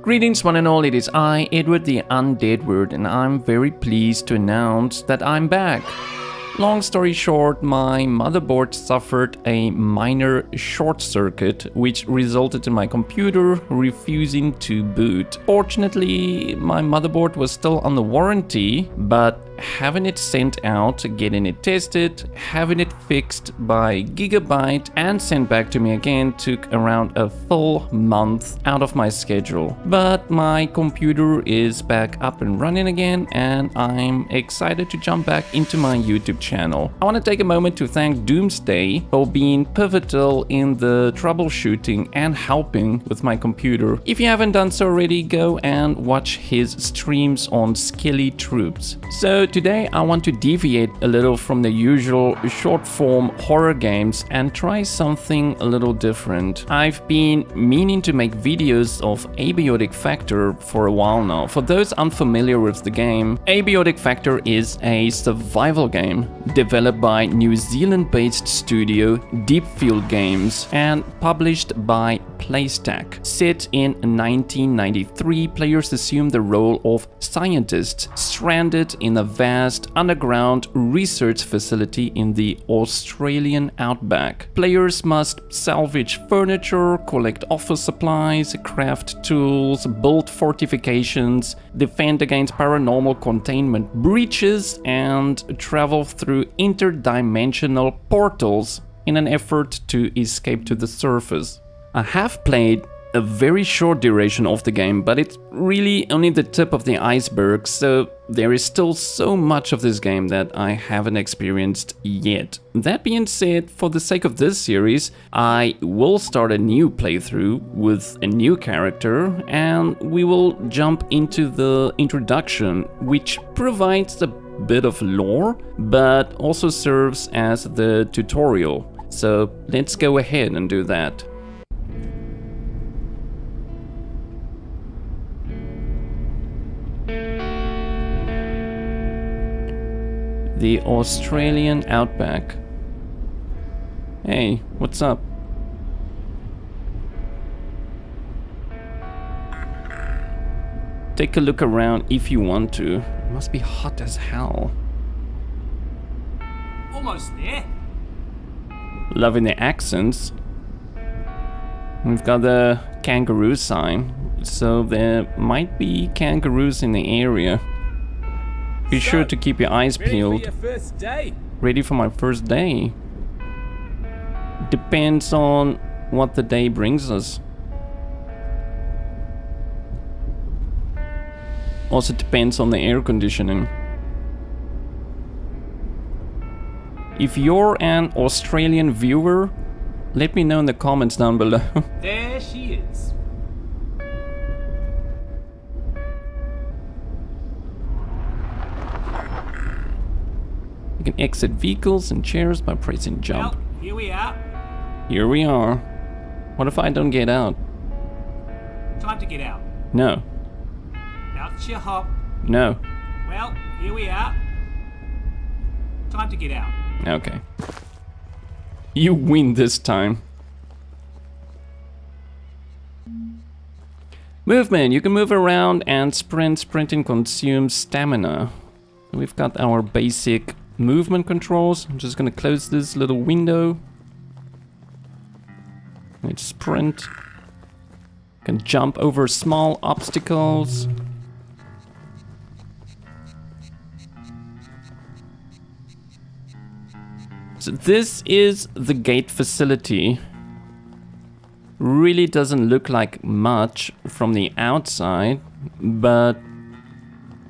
Greetings one and all, it is I, Edward the Undead Word, and I'm very pleased to announce that I'm back. Long story short, my motherboard suffered a minor short circuit, which resulted in my computer refusing to boot. Fortunately, my motherboard was still under warranty, but having it sent out, getting it tested, having it fixed by Gigabyte and sent back to me again took around a full month out of my schedule. But my computer is back up and running again, and I'm excited to jump back into my YouTube channel. I want to take a moment to thank Doomsday for being pivotal in the troubleshooting and helping with my computer. If you haven't done so already, go and watch his streams on Skilly Troops. So today I want to deviate a little from the usual short form horror games and try something a little different. I've been meaning to make videos of Abiotic Factor for a while now. For those unfamiliar with the game, Abiotic Factor is a survival game developed by New Zealand-based studio Deepfield Games and published by PlayStack. Set in 1993, players assume the role of scientists stranded in a vast underground research facility in the Australian outback. Players must salvage furniture, collect office supplies, craft tools, build fortifications, defend against paranormal containment breaches, and travel through interdimensional portals in an effort to escape to the surface. I have played a very short duration of the game, but it's really only the tip of the iceberg, so there is still so much of this game that I haven't experienced yet. That being said, for the sake of this series, I will start a new playthrough with a new character, and we will jump into the introduction, which provides a bit of lore, but also serves as the tutorial. So let's go ahead and do that. The Australian outback. Hey, what's up? Take a look around if you want to. It must be hot as hell. Almost there. Loving the accents. We've got the kangaroo sign, so there might be kangaroos in the area. Be sure to keep your eyes peeled. Ready for your first day? Ready for my first day? Depends on what the day brings us. Also depends on the air conditioning. If you're an Australian viewer, let me know in the comments down below. There she is. You can exit vehicles and chairs by pressing jump. Well, here we are. Here we are. What if I don't get out? Time to get out. No. Out your hop. No. Well, here we are. Time to get out. Okay. You win this time. Movement. You can move around and sprint. Sprinting consumes stamina. We've got our basic movement controls. I'm just gonna close this little window. Let's sprint. Can jump over small obstacles. So this is the gate facility. Really doesn't look like much from the outside, but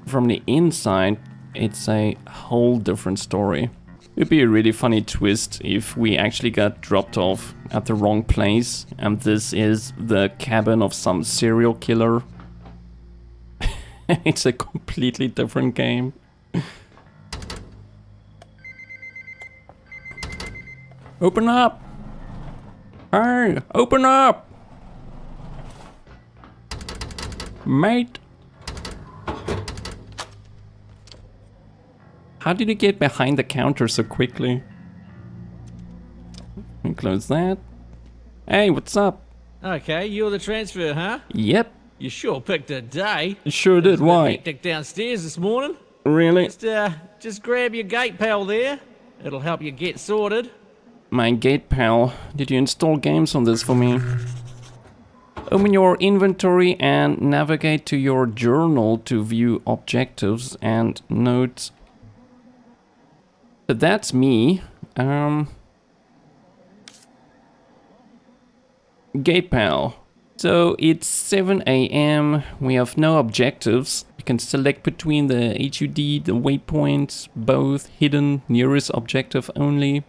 from the inside it's a whole different story. It'd be a really funny twist if we actually got dropped off at the wrong place and this is the cabin of some serial killer. It's a completely different game. Open up! Hey, open up! Mate! How did you get behind the counter so quickly? And close that. Hey, what's up? Okay, you're the transfer, huh? Yep. You sure picked a day. Sure It was did, a bit why? hectic downstairs this morning. Really? Just grab your gate pal there. It'll help you get sorted. My gate pal, did you install games on this for me? Open your inventory and navigate to your journal to view objectives and notes. But that's me. Gate pal. So it's 7 a.m. We have no objectives. You can select between the HUD, the waypoints, both hidden, nearest objective only.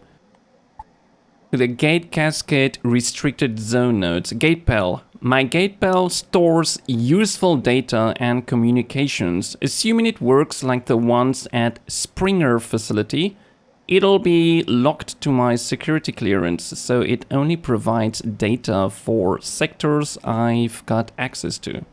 The gate cascade restricted zone nodes. Gate pal. My gate pal stores useful data and communications. Assuming it works like the ones at Springer facility, it'll be locked to my security clearance, so it only provides data for sectors I've got access to.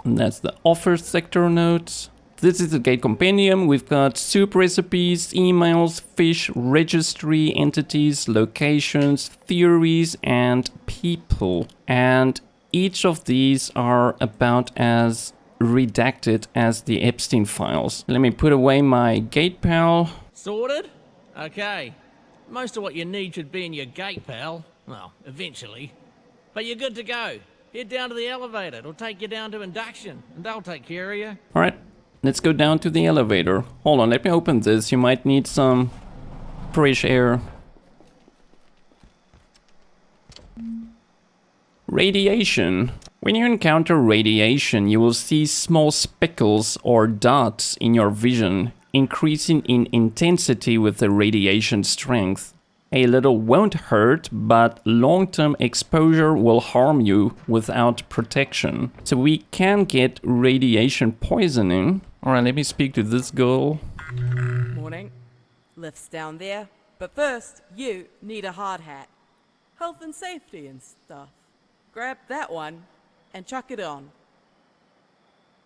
And that's the offer sector nodes. This is the gate compendium. We've got soup recipes, emails, fish, registry, entities, locations, theories, and people. And each of these are about as redacted as the Epstein files. Let me put away my gate pal. Sorted? Okay. Most of what you need should be in your gate pal. Well, eventually. But you're good to go. Head down to the elevator. It'll take you down to induction, and they'll take care of you. All right. Let's go down to the elevator. Hold on, let me open this. You might need some fresh air. Radiation. When you encounter radiation, you will see small speckles or dots in your vision, increasing in intensity with the radiation strength. A little won't hurt, but long-term exposure will harm you without protection. So we can get radiation poisoning. Alright, let me speak to this girl. Morning. Lift's down there. But first, you need a hard hat. Health and safety and stuff. Grab that one and chuck it on.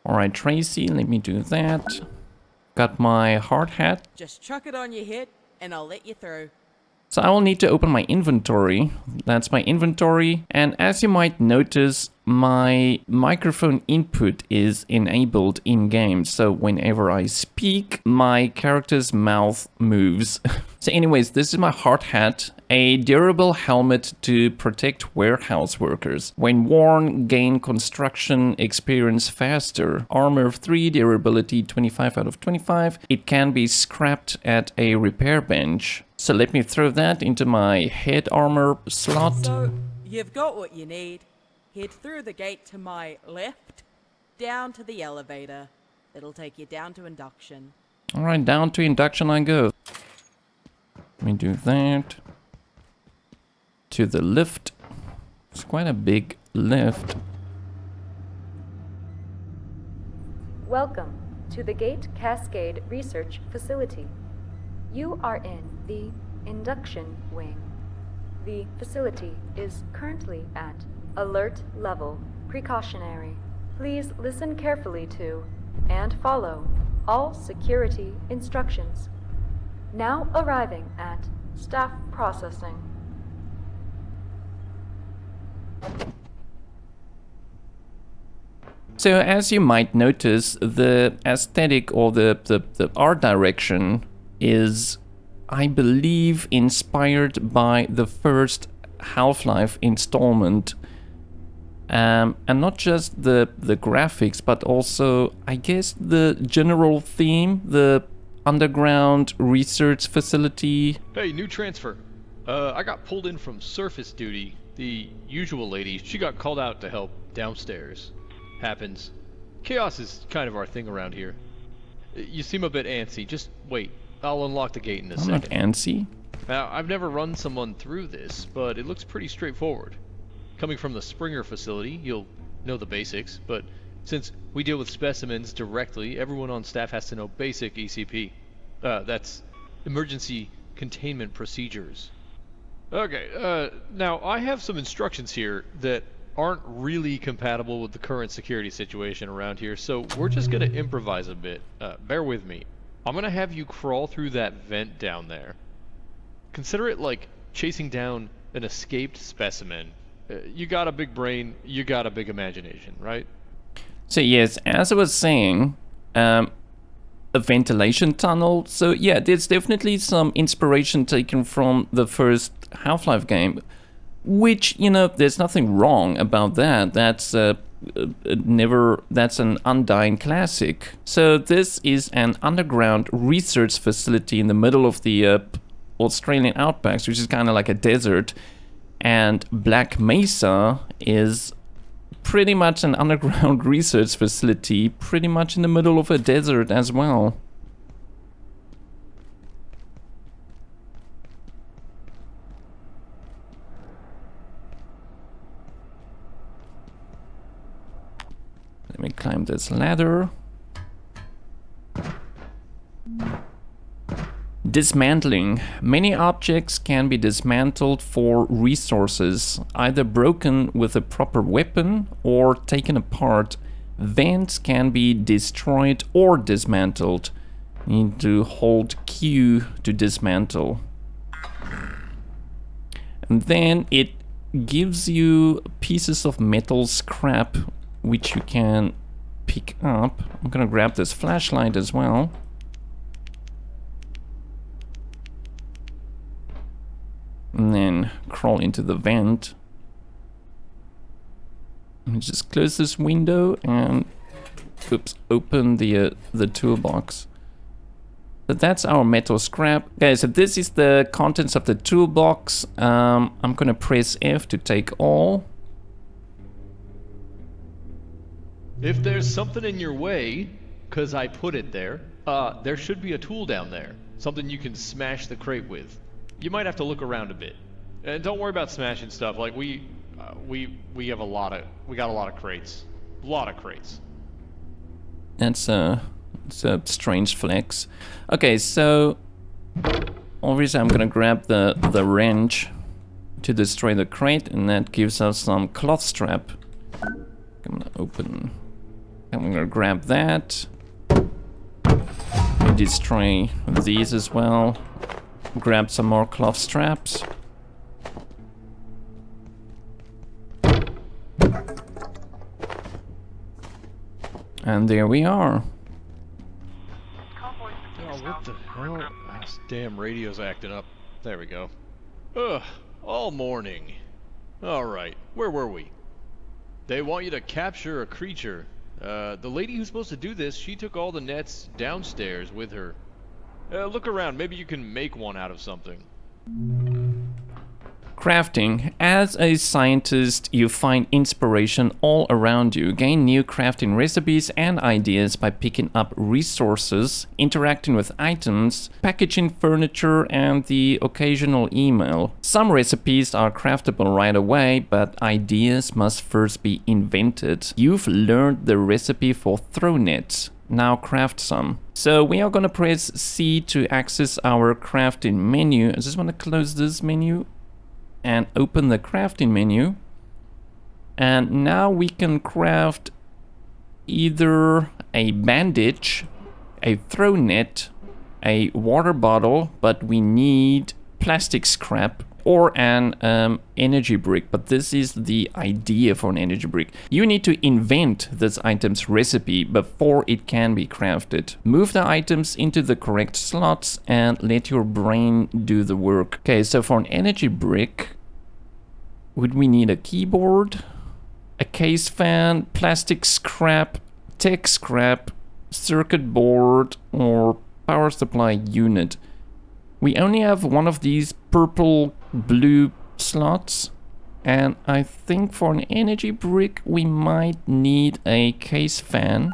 Alright, Tracy, let me do that. Got my hard hat. Just chuck it on your head and I'll let you through. So I will need to open my inventory. That's my inventory. And as you might notice, my microphone input is enabled in-game. So whenever I speak, my character's mouth moves. So anyways, this is my hard hat. A durable helmet to protect warehouse workers. When worn, gain construction experience faster. Armor 3, durability 25 out of 25. It can be scrapped at a repair bench. So let me throw that into my head armor slot. So, you've got what you need. Head through the gate to my left, down to the elevator. It'll take you down to induction. Alright, down to induction I go. Let me do that. To the lift. It's quite a big lift. Welcome to the Gate Cascade Research Facility. You are in the induction wing. The facility is currently at alert level precautionary. Please listen carefully to and follow all security instructions. Now arriving at staff processing. So as you might notice, the aesthetic or the art direction is, I believe, inspired by the first Half-Life installment. And not just the graphics, but also, I guess, the general theme, the underground research facility. Hey, new transfer. I got pulled in from surface duty. The usual lady, she got called out to help downstairs. Happens. Chaos is kind of our thing around here. You seem a bit antsy. Just wait. I'll unlock the gate in a I'm not second. antsy. Now, I've never run someone through this, but it looks pretty straightforward. Coming from the Springer facility, you'll know the basics, but since we deal with specimens directly, everyone on staff has to know basic ECP. That's Emergency Containment Procedures. Okay, now I have some instructions here that aren't really compatible with the current security situation around here, so we're just gonna improvise a bit. Bear with me. I'm gonna have you crawl through that vent down there. Consider it like chasing down an escaped specimen. You got a big brain, you got a big imagination, right? So yes, as I was saying, a ventilation tunnel. So yeah, there's definitely some inspiration taken from the first Half-Life game, which, you know, there's nothing wrong about that. That's that's an undying classic. So this is an underground research facility in the middle of the Australian outbacks, which is kind of like a desert, and Black Mesa is pretty much an underground research facility, pretty much in the middle of a desert as well. Let me climb this ladder. Dismantling. Many objects can be dismantled for resources, either broken with a proper weapon or taken apart. Vents can be destroyed or dismantled. You need to hold Q to dismantle. And then it gives you pieces of metal scrap which you can pick up. I'm gonna grab this flashlight as well. And then crawl into the vent. And just close this window and oops, open the toolbox. So that's our metal scrap. Okay, so this is the contents of the toolbox. I'm gonna press F to take all. If there's something in your way, cause I put it there should be a tool down there. Something you can smash the crate with. You might have to look around a bit. And don't worry about smashing stuff. Like we got a lot of crates. A lot of crates. It's a strange flex. Okay, so obviously I'm gonna grab the wrench to destroy the crate, and that gives us some cloth strap. I'm gonna grab that. Destroy these as well. Grab some more cloth straps. And there we are. Oh, what the hell? This damn radio's acting up. There we go. Ugh, all morning. Alright, where were we? They want you to capture a creature. The lady who's supposed to do this, she took all the nets downstairs with her. Look around, maybe you can make one out of something. Crafting. As a scientist, you find inspiration all around you. Gain new crafting recipes and ideas by picking up resources, interacting with items, packaging furniture, and the occasional email. Some recipes are craftable right away, but ideas must first be invented. You've learned the recipe for throw nets. Now craft some. So we are gonna press C to access our crafting menu. I just want to close this menu and open the crafting menu. And now we can craft either a bandage, a throw net, a water bottle, but we need plastic scrap, or an energy brick. But this is the idea for an energy brick. You need to invent this item's recipe before it can be crafted. Move the items into the correct slots and let your brain do the work. Okay, so for an energy brick, would we need a keyboard, a case fan, plastic scrap, tech scrap, circuit board, or power supply unit? We only have one of these purple blue slots, and I think for an energy brick we might need a case fan.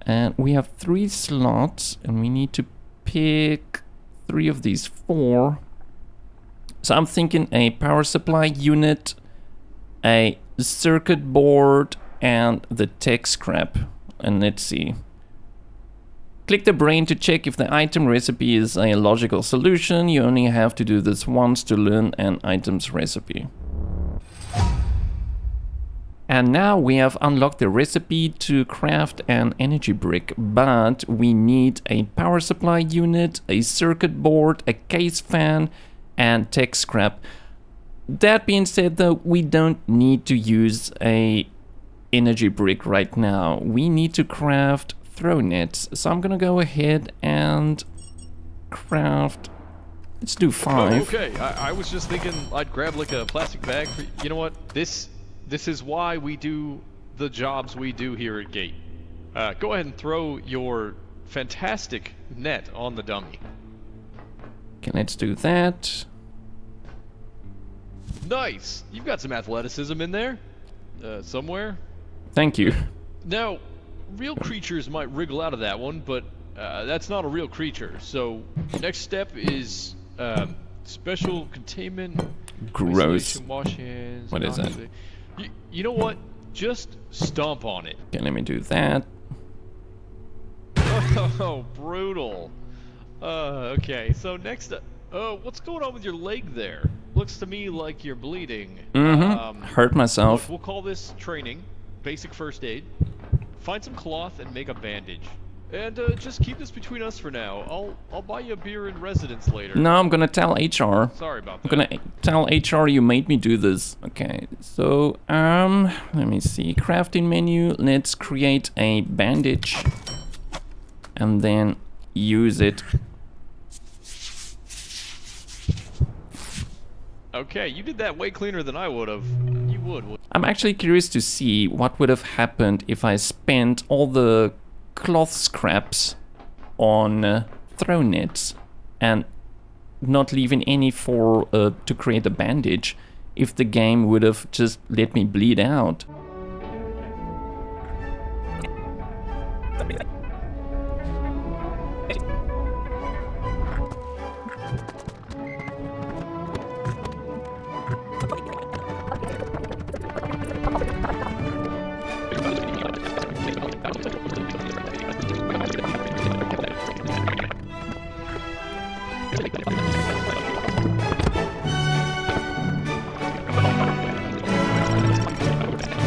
And we have 3 slots, and we need to pick 3 of these 4. So I'm thinking a power supply unit, a circuit board, and the tech scrap. And let's see. Click the brain to check if the item recipe is a logical solution. You only have to do this once to learn an item's recipe. And now we have unlocked the recipe to craft an energy brick, but we need a power supply unit, a circuit board, a case fan, and tech scrap. That being said though, we don't need to use a energy brick right now. We need to craft throw nets. So I'm gonna go ahead and craft. Let's do 5. Oh, okay, I was just thinking I'd grab like a plastic bag for. You know what? This is why we do the jobs we do here at Gate. Go ahead and throw your fantastic net on the dummy. Okay, let's do that. Nice! You've got some athleticism in there. Somewhere. Thank you. Now, real creatures might wriggle out of that one, but that's not a real creature. So, next step is special containment. Gross. Isolation, wash hands. What is that? You know what? Just stomp on it. Okay, let me do that. Oh, brutal. Okay, so next up. What's going on with your leg there? Looks to me like you're bleeding. Hurt myself. Look, we'll call this training. Basic first aid. Find some cloth and make a bandage. And just keep this between us for now. I'll buy you a beer in residence later. No, I'm gonna tell HR. Sorry about that. I'm gonna tell HR you made me do this. Okay, so let me see. Crafting menu. Let's create a bandage, and then use it. Okay, you did that way cleaner than I would have. You would. I'm actually curious to see what would have happened if I spent all the cloth scraps on throw nets and not leaving any for to create a bandage, if the game would have just let me bleed out.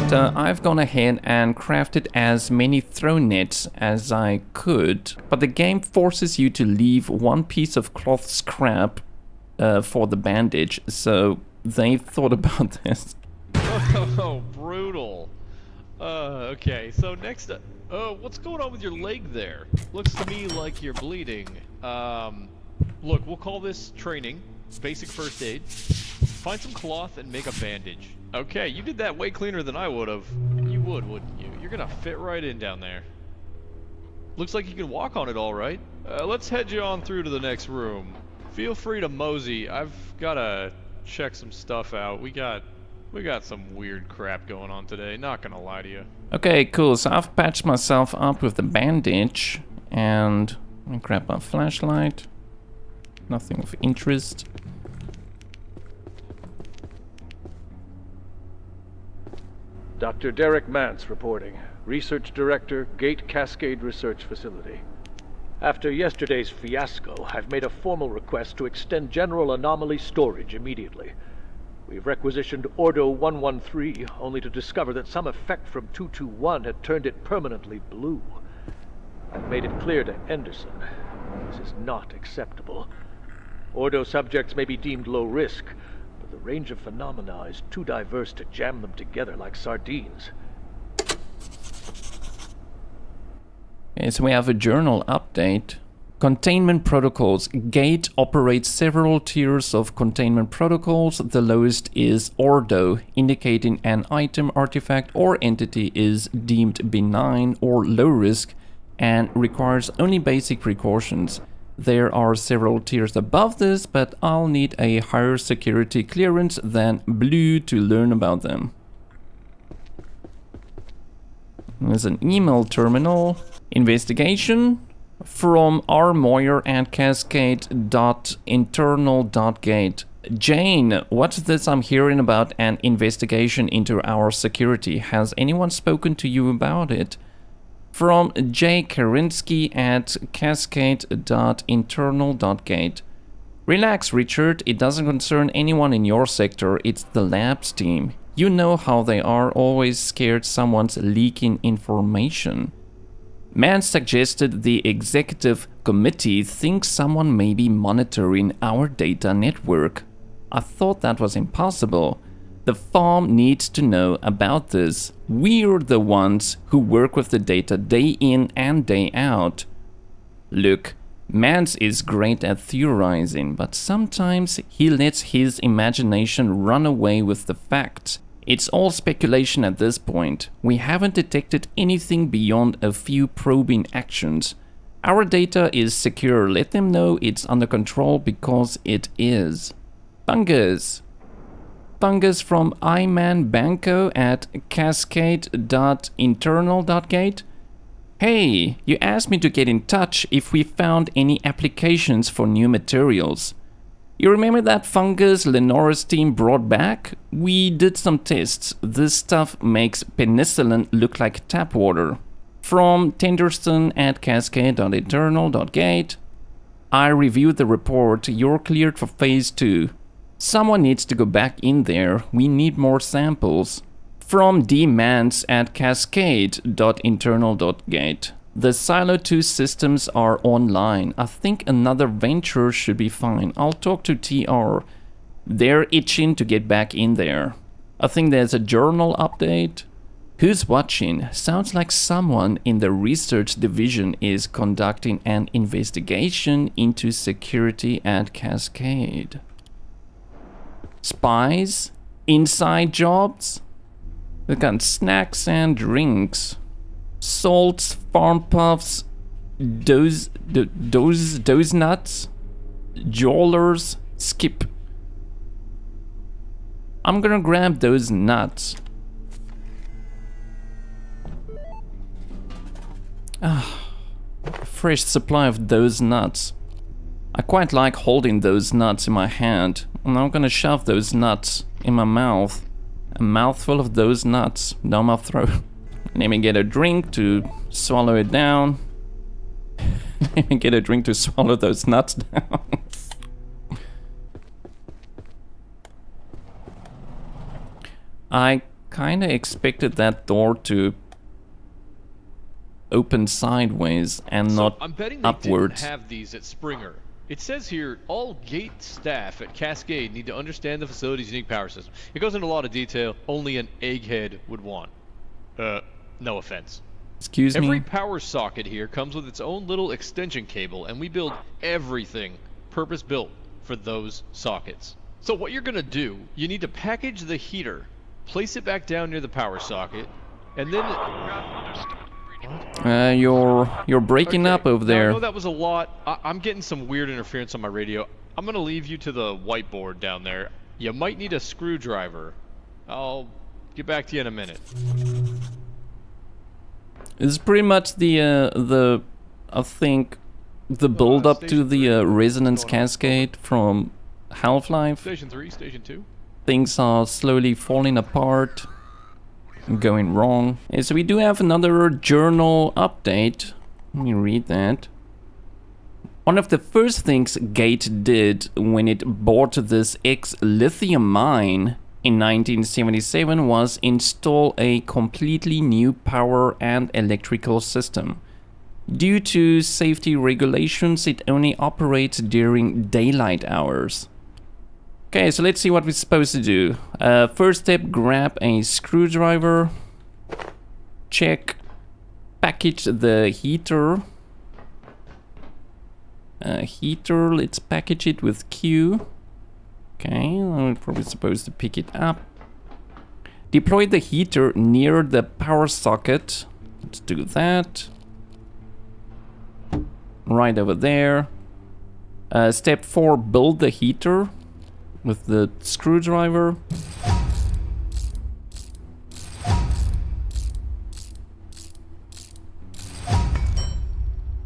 So I've gone ahead and crafted as many throw nets as I could, but the game forces you to leave one piece of cloth scrap for the bandage, so they thought about this. Oh, brutal. Okay, so next up. What's going on with your leg there? Looks to me like you're bleeding. Look, we'll call this training. Basic first aid. Find some cloth and make a bandage. Okay, you did that way cleaner than I would have. You would, wouldn't you? You're gonna fit right in down there. Looks like you can walk on it all right. Let's head you on through to the next room. Feel free to mosey. I've gotta check some stuff out. We got some weird crap going on today, not gonna lie to you. Okay, cool. So I've patched myself up with the bandage, and I grab my flashlight. Nothing of interest. Dr. Derek Mance reporting. Research Director, Gate Cascade Research Facility. After yesterday's fiasco, I've made a formal request to extend general anomaly storage immediately. We've requisitioned Ordo 113, only to discover that some effect from 221 had turned it permanently blue. I've made it clear to Henderson. This is not acceptable. Ordo subjects may be deemed low risk, but the range of phenomena is too diverse to jam them together like sardines. Okay, so we have a journal update. Containment protocols. Gate operates several tiers of containment protocols. The lowest is Ordo, indicating an item, artifact, or entity is deemed benign or low risk and requires only basic precautions. There are several tiers above this, but I'll need a higher security clearance than Blue to learn about them. There's an email terminal. Investigation from R. Moyer and Cascade.internal.gate. Jane, what's this I'm hearing about an investigation into our security? Has anyone spoken to you about it? From J. Karinsky at Cascade.internal.gate. Relax, Richard. It doesn't concern anyone in your sector. It's the labs team. You know how they are, always scared someone's leaking information. Man suggested the executive committee thinks someone may be monitoring our data network. I thought that was impossible. The farm needs to know about this. We're the ones who work with the data day in and day out. Look, Mance is great at theorizing, but sometimes he lets his imagination run away with the facts. It's all speculation at this point. We haven't detected anything beyond a few probing actions. Our data is secure. Let them know it's under control because it is. Fungus. Fungus from Iman Banco at cascade.internal.gate. Hey, you asked me to get in touch if we found any applications for new materials. You remember that fungus Lenora's team brought back? We did some tests. This stuff makes penicillin look like tap water. From Tenderston at cascade.internal.gate. I reviewed the report. You're cleared for phase 2. Someone needs to go back in there. We need more samples. From D-Mance at cascade.internal.gate. The Silo 2 systems are online. I think another venture should be fine. I'll talk to TR. They're itching to get back in there. I think there's a journal update. Who's watching? Sounds like someone in the research division is conducting an investigation into security at Cascade. Spies? Inside jobs? We've got snacks and drinks. Salts, farm puffs, doze nuts, jewelers, skip. I'm gonna grab those nuts. Fresh supply of those nuts. I quite like holding those nuts in my hand. And I'm gonna shove those nuts in my mouth. A mouthful of those nuts down my throat. Let me get a drink to swallow it down. Let me get a drink to swallow those nuts down. I kinda expected that door to open sideways and not I'm betting they upwards. didn't have these at Springer. It says here, all gate staff at Cascade need to understand the facility's unique power system. It goes into a lot of detail only an egghead would want. No offense. Excuse me? Every power socket here comes with its own little extension cable, and we build everything purpose-built for those sockets. So what you're gonna do, you need to package the heater, place it back down near the power socket, and then... You're breaking up over there. I know that was a lot. I'm getting some weird interference on my radio. I'm gonna leave you to the whiteboard down there. You might need a screwdriver. I'll get back to you in a minute. It's pretty much the I think the build up to the resonance cascade from Half-Life. Station 3, Station 2. Things are slowly falling apart, going wrong. And so we do have another journal update. Let me read that. One of the first things Gate did when it bought this ex-lithium mine in 1977 was install a completely new power and electrical system. Due to safety regulations, it only operates during daylight hours. Okay, so let's see what we're supposed to do. First step, grab a screwdriver. Check. Package the heater. Let's package it with Q. Okay, I'm probably supposed to pick it up. Deploy the heater near the power socket. Let's do that. Right over there. Step 4, build the heater with the screwdriver.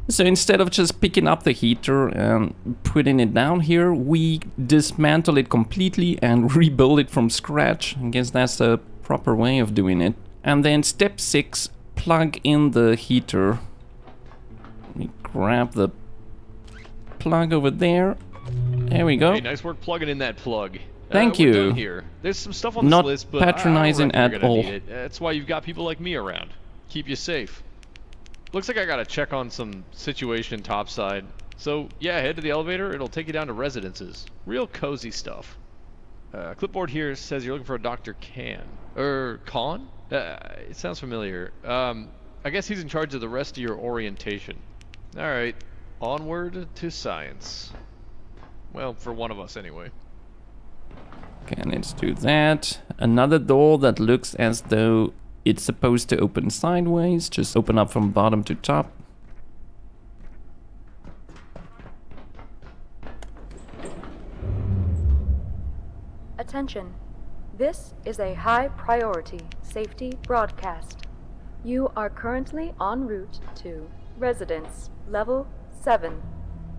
So instead of just picking up the heater and putting it down here, we dismantle it completely and rebuild it from scratch. I guess that's the proper way of doing it. And then step 6, plug in the heater. Let me grab the plug over there. There we go. Hey, nice work plugging in that plug. Thank we're you. done here. There's some stuff on this Not list, but patronizing I don't reckon at you're all. gonna need it. That's why you've got people like me around. Keep you safe. Looks like I gotta check on some situation topside. So yeah, head to the elevator. It'll take you down to residences. Real cozy stuff. Clipboard here says you're looking for a Dr. Khan? It sounds familiar. I guess he's in charge of the rest of your orientation. Alright, onward to science. Well, for one of us anyway. Okay, let's do that. Another door that looks as though it's supposed to open sideways. Just open up from bottom to top. Attention. This is a high-priority safety broadcast. You are currently en route to Residence Level 7.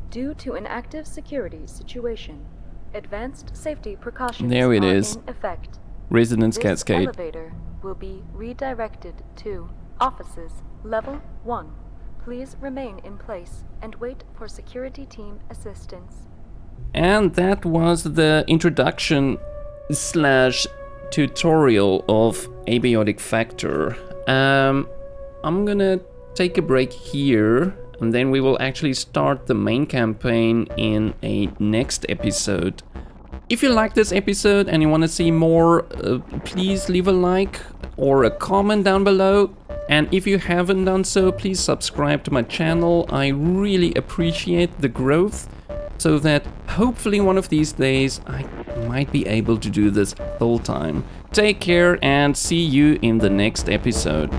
Due to an active security situation, advanced safety precautions There it are is. in effect. Resonance This Cascade. elevator will be redirected to Offices Level 1. Please remain in place and wait for security team assistance. And that was the introduction slash tutorial of Abiotic Factor. I'm gonna take a break here, and then we will actually start the main campaign in a next episode. If you like this episode and you want to see more, please leave a like or a comment down below. And if you haven't done so, please subscribe to my channel. I really appreciate the growth, so that hopefully one of these days I might be able to do this full time. Take care and see you in the next episode.